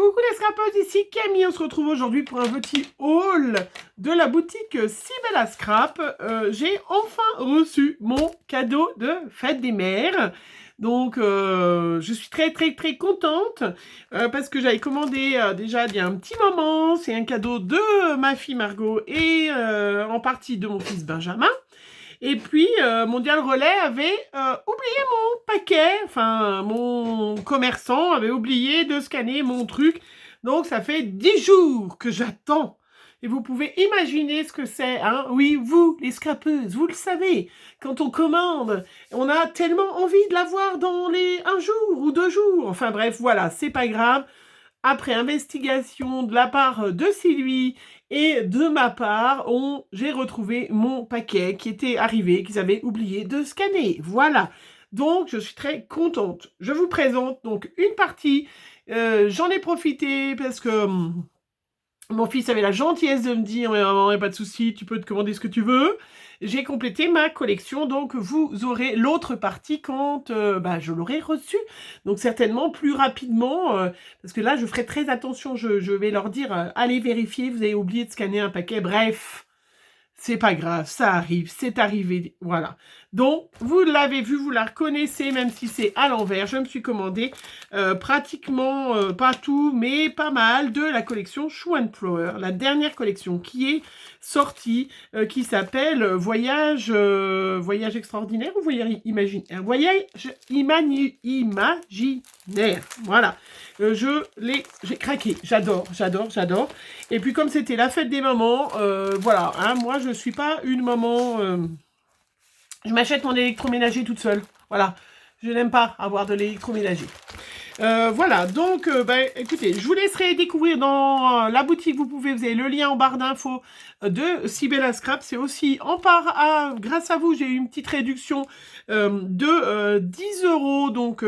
Coucou les scrapeuses, ici Camille, on se retrouve aujourd'hui pour un petit haul de la boutique Si Belle à Scrap. J'ai enfin reçu mon cadeau de fête des mères. Donc je suis très contente parce que j'avais commandé déjà il y a un petit moment. C'est un cadeau de ma fille Margot et en partie de mon fils Benjamin. Et puis, Mondial Relais avait oublié mon paquet, enfin, mon commerçant avait oublié de scanner mon truc. Donc, ça fait 10 jours que j'attends. Et vous pouvez imaginer ce que c'est, hein. Oui, vous, les scrapeuses, vous le savez. Quand on commande, on a tellement envie de l'avoir dans les 1 jour ou 2 jours. Enfin bref, voilà, c'est pas grave. Après investigation de la part de Sylvie et de ma part, j'ai retrouvé mon paquet qui était arrivé, qu'ils avaient oublié de scanner. Voilà. Donc, je suis très contente. Je vous présente donc une partie. J'en ai profité parce que mon fils avait la gentillesse de me dire « Maman, il n'y a pas de souci, tu peux te commander ce que tu veux ». J'ai complété ma collection, donc vous aurez l'autre partie quand je l'aurai reçue. Donc certainement plus rapidement, parce que là, je ferai très attention. Je vais leur dire allez vérifier, vous avez oublié de scanner un paquet. Bref, c'est pas grave, ça arrive, c'est arrivé, voilà. Donc, vous l'avez vu, vous la reconnaissez, même si c'est à l'envers. Je me suis commandé pratiquement, pas tout, mais pas mal, de la collection Shoe and Flower, la dernière collection qui est sortie, qui s'appelle Voyage extraordinaire ou Voyage imaginaire? Voyage imaginaire, voilà. J'ai craqué, j'adore. Et puis comme c'était la fête des mamans, voilà, hein, moi je suis pas une maman, je m'achète mon électroménager toute seule, voilà, je n'aime pas avoir de l'électroménager. Voilà, donc, écoutez, je vous laisserai découvrir dans la boutique, vous avez le lien en barre d'infos de Si Belle à Scrap. C'est aussi grâce à vous, j'ai eu une petite réduction de 10 €. Donc,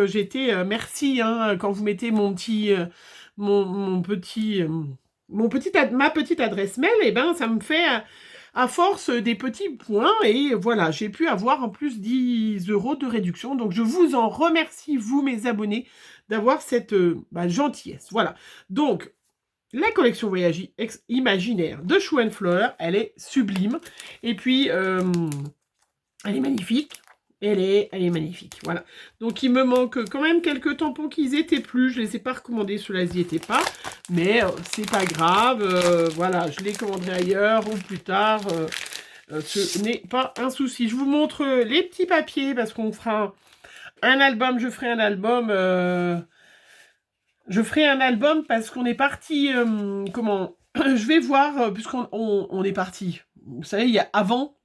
merci, hein, quand vous mettez ma petite adresse mail, et ben, ça me fait... à force des petits points, et voilà, j'ai pu avoir en plus 10 € de réduction. Donc, je vous en remercie, vous, mes abonnés, d'avoir cette gentillesse. Voilà. Donc, la collection Voyage imaginaire de Shoe and Flower, elle est sublime. Et puis, elle est magnifique. Elle est magnifique, voilà. Donc, il me manque quand même quelques tampons qui étaient plus. Je ne les ai pas recommandés, ceux-là, ils n'y étaient pas. Mais c'est pas grave. Voilà, je les commanderai ailleurs ou plus tard. Ce n'est pas un souci. Je vous montre les petits papiers parce qu'on fera un album. Je ferai un album. Je ferai un album parce qu'on est parti... comment je vais voir, puisqu'on est parti. Vous savez, il y a avant...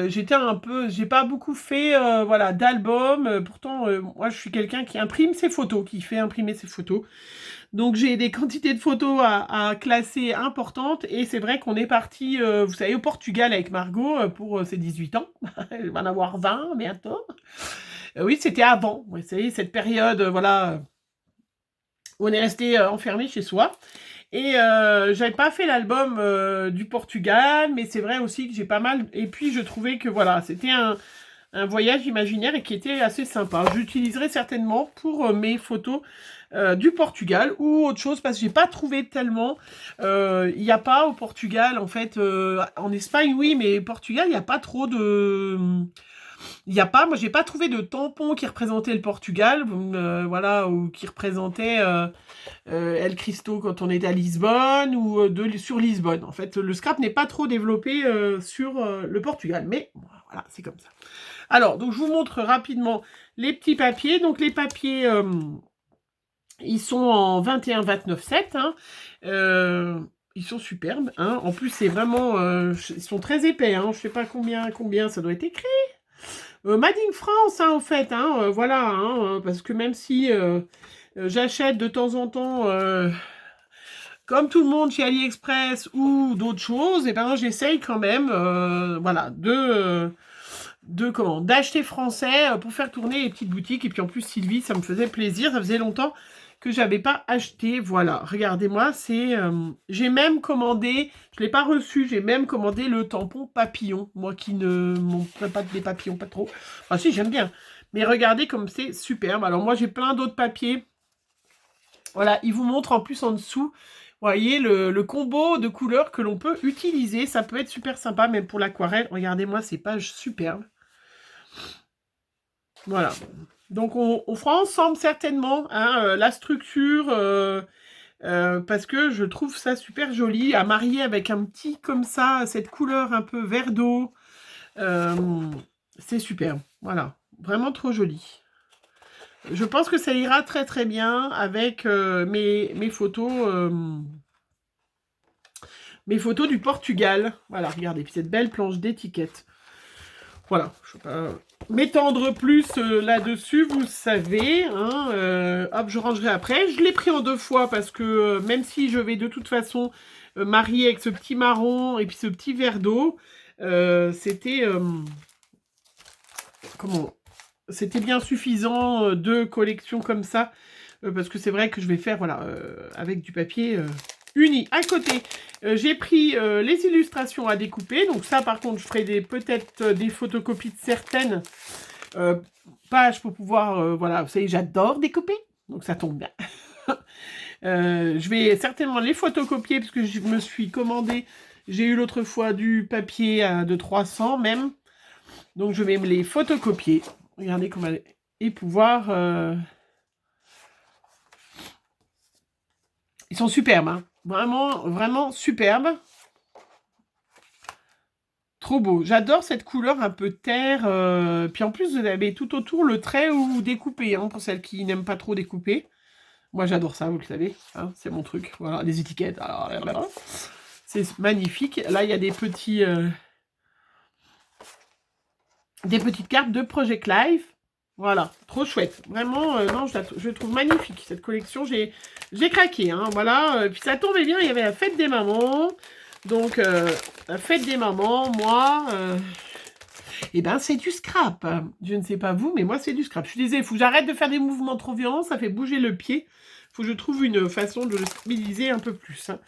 j'étais un peu, j'ai pas beaucoup fait voilà, d'albums. Pourtant, moi, je suis quelqu'un qui imprime ses photos, qui fait imprimer ses photos. Donc, j'ai des quantités de photos à classer importantes. Et c'est vrai qu'on est parti, vous savez, au Portugal avec Margot pour ses 18 ans. Elle va en avoir 20 bientôt. Oui, c'était avant. Vous savez, cette période, voilà, où on est resté enfermé chez soi. Et j'avais pas fait l'album du Portugal, mais c'est vrai aussi que j'ai pas mal... Et puis, je trouvais que, voilà, c'était un voyage imaginaire et qui était assez sympa. J'utiliserai certainement pour mes photos du Portugal ou autre chose, parce que j'ai pas trouvé tellement... Il n'y a pas au Portugal, en fait... en Espagne, oui, mais au Portugal, il n'y a pas trop de... moi j'ai pas trouvé de tampon qui représentait le Portugal, voilà, ou qui représentait El Cristo quand on était à Lisbonne, ou sur Lisbonne. En fait, le scrap n'est pas trop développé sur le Portugal, mais voilà, c'est comme ça. Alors, donc je vous montre rapidement les petits papiers. Donc les papiers, ils sont en 21-29-7, hein. Ils sont superbes, hein. En plus, c'est vraiment... ils sont très épais, hein. Je sais pas combien ça doit être écrit. Made in France, hein, en fait, hein, voilà, hein, parce que même si j'achète de temps en temps, comme tout le monde chez AliExpress ou d'autres choses, et ben j'essaye quand même, voilà, d'acheter français pour faire tourner les petites boutiques. Et puis en plus, Sylvie, ça me faisait plaisir, ça faisait longtemps que j'avais pas acheté. Voilà, regardez-moi, c'est... j'ai même commandé, je l'ai pas reçu, j'ai même commandé le tampon papillon. Moi qui ne montre pas des papillons, pas trop. Enfin si, j'aime bien. Mais regardez comme c'est superbe. Alors moi, j'ai plein d'autres papiers Voilà, il vous montre en plus en dessous, vous voyez, le combo de couleurs que l'on peut utiliser. Ça peut être super sympa, même pour l'aquarelle. Regardez-moi ces pages superbes. Voilà. Donc, on fera ensemble certainement hein, la structure, parce que je trouve ça super joli, à marier avec un petit comme ça, cette couleur un peu vert d'eau. C'est superbe. Voilà. Vraiment trop joli. Je pense que ça ira très très bien avec mes photos. Mes photos du Portugal. Voilà, regardez, puis cette belle planche d'étiquette. Voilà, je ne vais pas m'étendre plus là-dessus, vous savez. Hein, hop, je rangerai après. Je l'ai pris en 2 fois parce que même si je vais de toute façon marier avec ce petit marron et puis ce petit verre d'eau, c'était... comment... C'était bien suffisant, 2 collections comme ça, parce que c'est vrai que je vais faire, voilà, avec du papier uni. À côté, j'ai pris les illustrations à découper, donc ça par contre je ferai peut-être des photocopies de certaines pages pour pouvoir, voilà, vous savez, j'adore découper, donc ça tombe bien. Je vais certainement les photocopier, parce que je me suis commandé, j'ai eu l'autre fois du papier de 300 même, donc je vais me les photocopier. Regardez comment elle est. Et pouvoir... Ils sont superbes, hein. Vraiment, vraiment superbes. Trop beau. J'adore cette couleur un peu terre. Puis en plus, vous avez tout autour le trait où vous découpez, hein, pour celles qui n'aiment pas trop découper. Moi, j'adore ça, vous le savez. Hein, c'est mon truc. Voilà, les étiquettes. C'est magnifique. Là, il y a des petits... des petites cartes de Project Life. Voilà, trop chouette. Vraiment, non, je trouve magnifique, cette collection. J'ai craqué, hein, voilà. Puis ça tombait bien, il y avait la fête des mamans. Donc, la fête des mamans, moi, eh ben, c'est du scrap. Je ne sais pas vous, mais moi, c'est du scrap. Je suis désolée, il faut que j'arrête de faire des mouvements trop violents, ça fait bouger le pied. Il faut que je trouve une façon de le stabiliser un peu plus. Hein.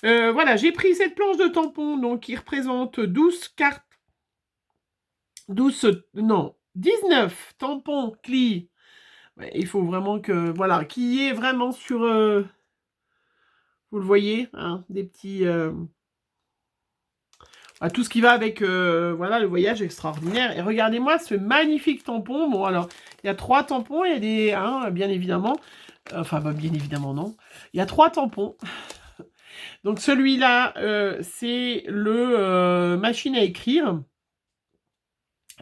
Voilà, j'ai pris cette planche de tampons, donc, qui représente 12 cartes. 12, non, 19 tampons CLI. Ouais, il faut vraiment que, voilà, qu'il y ait vraiment sur, vous le voyez, hein, des petits, tout ce qui va avec, voilà, le voyage extraordinaire. Et regardez-moi ce magnifique tampon. Bon, alors, il y a 3 tampons, il y a des, hein, bien évidemment, enfin, bah, bien évidemment, non. Il y a 3 tampons. Donc, celui-là, c'est le machine à écrire.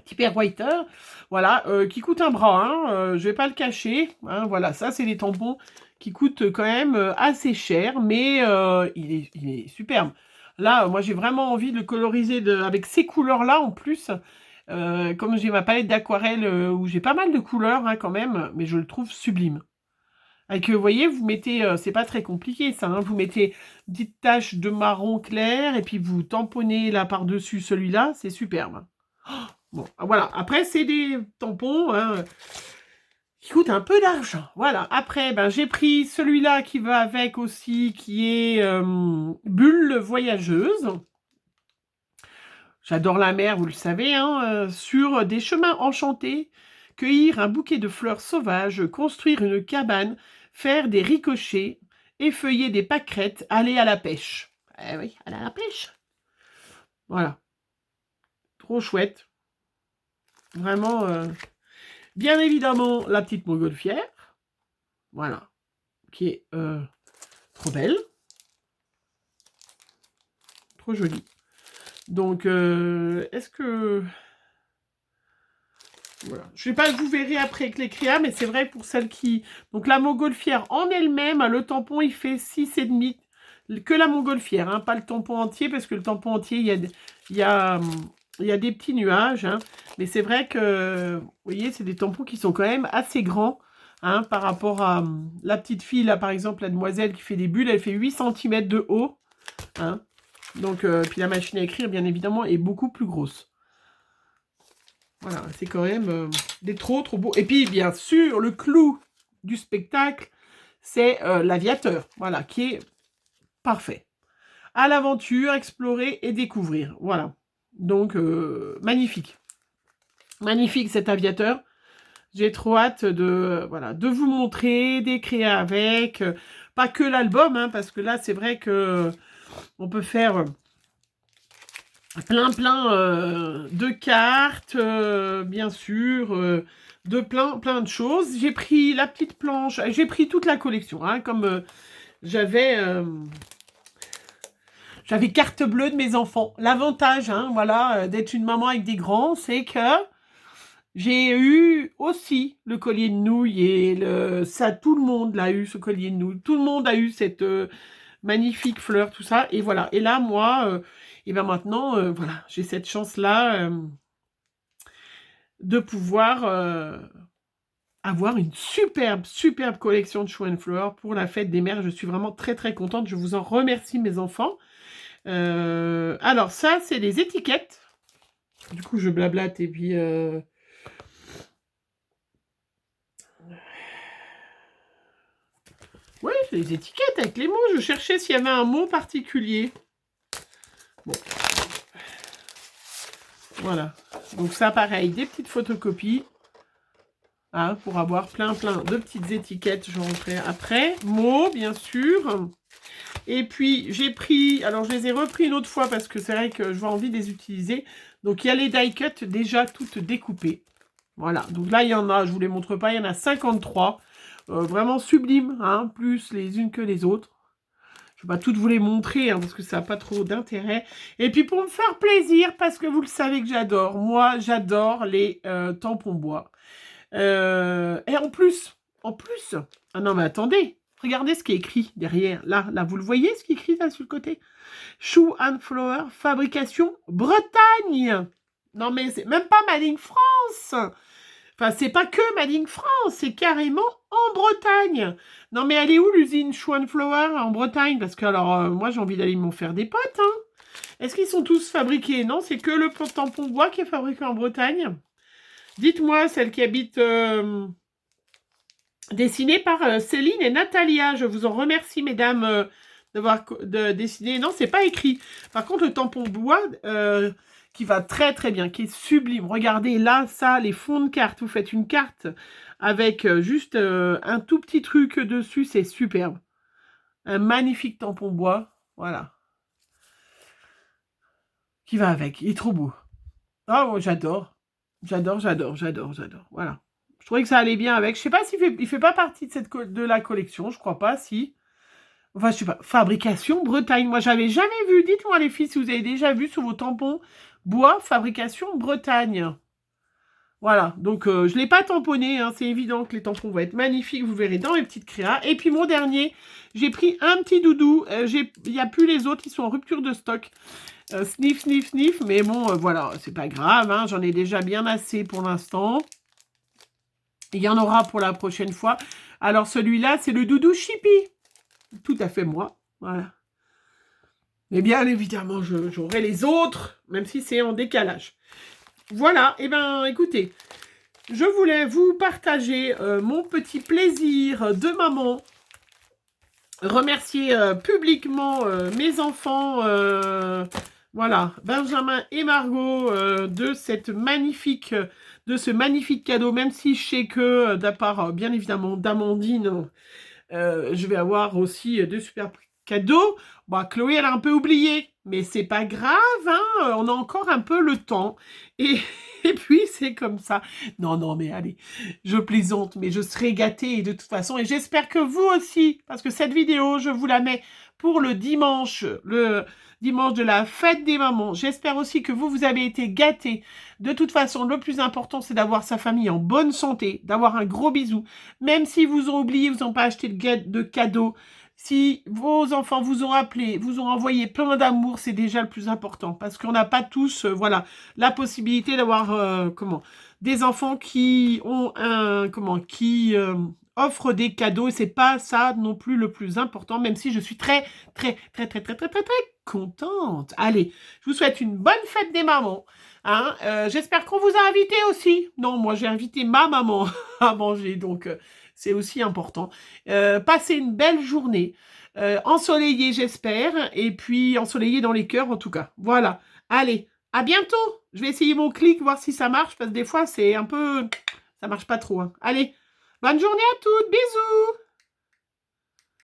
Typewriter, voilà, qui coûte un bras, hein, je vais pas le cacher, hein, voilà, ça c'est des tampons qui coûtent quand même assez cher, mais il est superbe. Là, moi j'ai vraiment envie de le coloriser avec ces couleurs-là en plus, comme j'ai ma palette d'aquarelle où j'ai pas mal de couleurs hein, quand même, mais je le trouve sublime. Avec, vous voyez, vous mettez, c'est pas très compliqué ça, hein, vous mettez une petite tache de marron clair et puis vous tamponnez là par-dessus celui-là, c'est superbe. Bon, voilà. Après, c'est des tampons hein, qui coûtent un peu d'argent. Voilà. Après, ben, j'ai pris celui-là qui va avec aussi, qui est Bulle voyageuse. J'adore la mer, vous le savez, hein, sur des chemins enchantés, cueillir un bouquet de fleurs sauvages, construire une cabane, faire des ricochets, effeuiller des pâquerettes, aller à la pêche. Eh oui, aller à la pêche. Voilà. Trop chouette. Vraiment, bien évidemment, la petite montgolfière. Voilà. Qui est trop belle. Trop jolie. Donc, est-ce que... Voilà. Je ne sais pas, vous verrez après avec les créas, mais c'est vrai pour celles qui... Donc, la montgolfière en elle-même, le tampon, il fait 6,5. Que la montgolfière, hein, pas le tampon entier, parce que le tampon entier, il y a des petits nuages. Hein, mais c'est vrai que, vous voyez, c'est des tampons qui sont quand même assez grands. Hein, par rapport à la petite fille, là, par exemple, la demoiselle qui fait des bulles, elle fait 8 cm de haut. Hein, donc, puis la machine à écrire, bien évidemment, est beaucoup plus grosse. Voilà, c'est quand même des trop beaux. Et puis, bien sûr, le clou du spectacle, c'est l'aviateur. Voilà, qui est parfait. À l'aventure, explorer et découvrir. Voilà. Donc, magnifique. Magnifique cet aviateur. J'ai trop hâte de, voilà, de vous montrer, d'écrire avec. Pas que l'album, hein, parce que là, c'est vrai que on peut faire plein de cartes, bien sûr, de plein de choses. J'ai pris la petite planche, j'ai pris toute la collection, hein, comme j'avais carte bleue de mes enfants. L'avantage, hein, voilà, d'être une maman avec des grands, c'est que j'ai eu aussi le collier de nouilles et ça, tout le monde l'a eu, ce collier de nouilles. Tout le monde a eu cette magnifique fleur, tout ça. Et voilà. Et là, moi, et ben maintenant, voilà, j'ai cette chance-là de pouvoir avoir une superbe collection de Show and Flower pour la fête des mères. Je suis vraiment très contente. Je vous en remercie, mes enfants. Alors, ça, c'est les étiquettes. Du coup, je blablate et puis... Oui, les étiquettes avec les mots. Je cherchais s'il y avait un mot particulier. Bon. Voilà. Donc ça, pareil, des petites photocopies. Hein, pour avoir plein de petites étiquettes. Je rentrerai après. Mots, bien sûr. Et puis, j'ai pris... Alors, je les ai repris une autre fois parce que c'est vrai que j'ai envie de les utiliser. Donc, il y a les die cuts déjà toutes découpées. Voilà. Donc là, il y en a, je ne vous les montre pas, il y en a 53. Vraiment sublimes, hein, plus les unes que les autres. Je ne vais pas toutes vous les montrer, hein, parce que ça n'a pas trop d'intérêt. Et puis pour me faire plaisir, parce que vous le savez que j'adore, moi j'adore les tampons bois. Et en plus, ah non mais attendez, regardez ce qui est écrit derrière. Là, vous le voyez ce qui est écrit là sur le côté? Shoe and Flower, fabrication Bretagne. Non mais c'est même pas Made in France. Enfin, c'est pas que Made in France, c'est carrément en Bretagne. Non, mais elle est où l'usine Shoe and Flower en Bretagne? Parce que, alors, moi, j'ai envie d'aller m'en faire des potes, hein. Est-ce qu'ils sont tous fabriqués? Non, c'est que le tampon bois qui est fabriqué en Bretagne. Dites-moi, celle qui habite... dessinée par Céline et Natalia. Je vous en remercie, mesdames, d'avoir dessiné. Non, c'est pas écrit. Par contre, le tampon bois... qui va très bien, qui est sublime. Regardez là, ça, les fonds de cartes. Vous faites une carte avec juste un tout petit truc dessus, c'est superbe. Un magnifique tampon bois, voilà. Qui va avec, il est trop beau. Oh, j'adore. J'adore. Voilà. Je trouvais que ça allait bien avec. Je sais pas s'il fait pas partie de la collection, je crois pas, si. Enfin, je sais pas. Fabrication Bretagne. Moi, j'avais jamais vu. Dites-moi, les filles, si vous avez déjà vu sur vos tampons bois, fabrication Bretagne. Voilà. Donc, je ne l'ai pas tamponné. Hein, c'est évident que les tampons vont être magnifiques. Vous verrez dans les petites créas. Et puis, mon dernier, j'ai pris un petit doudou. Il n'y a plus les autres. Ils sont en rupture de stock. Sniff. Mais bon, voilà. C'est pas grave. Hein, j'en ai déjà bien assez pour l'instant. Il y en aura pour la prochaine fois. Alors, celui-là, c'est le doudou Chippy. Tout à fait moi, voilà. Mais bien évidemment, j'aurai les autres, même si c'est en décalage. Voilà, et bien écoutez, je voulais vous partager mon petit plaisir de maman. Remercier publiquement mes enfants, voilà, Benjamin et Margot, de ce magnifique cadeau, même si je sais que, d'à part, bien évidemment, d'Amandine, je vais avoir aussi deux super cadeaux. Bon, Chloé, elle a un peu oublié, mais c'est pas grave, hein, on a encore un peu le temps. Et puis, c'est comme ça. Non, mais allez, je plaisante, mais je serai gâtée de toute façon. Et j'espère que vous aussi, parce que cette vidéo, je vous la mets pour le dimanche de la fête des mamans. J'espère aussi que vous avez été gâtés. De toute façon, le plus important, c'est d'avoir sa famille en bonne santé, d'avoir un gros bisou. Même si vous ont oublié, vous n'ont pas acheté de cadeaux, si vos enfants vous ont appelé, vous ont envoyé plein d'amour, c'est déjà le plus important. Parce qu'on n'a pas tous, voilà, la possibilité d'avoir, des enfants qui ont qui offrent des cadeaux. Et c'est pas ça non plus le plus important, même si je suis très contente. Allez, je vous souhaite une bonne fête des mamans. Hein, j'espère qu'on vous a invité aussi. Non, moi j'ai invité ma maman à manger, donc c'est aussi important. Passez une belle journée, ensoleillée j'espère, et puis ensoleillée dans les cœurs en tout cas. Voilà, allez, à bientôt. Je vais essayer mon clic, voir si ça marche, parce que des fois c'est un peu... Ça marche pas trop. Hein. Allez, bonne journée à toutes. Bisous.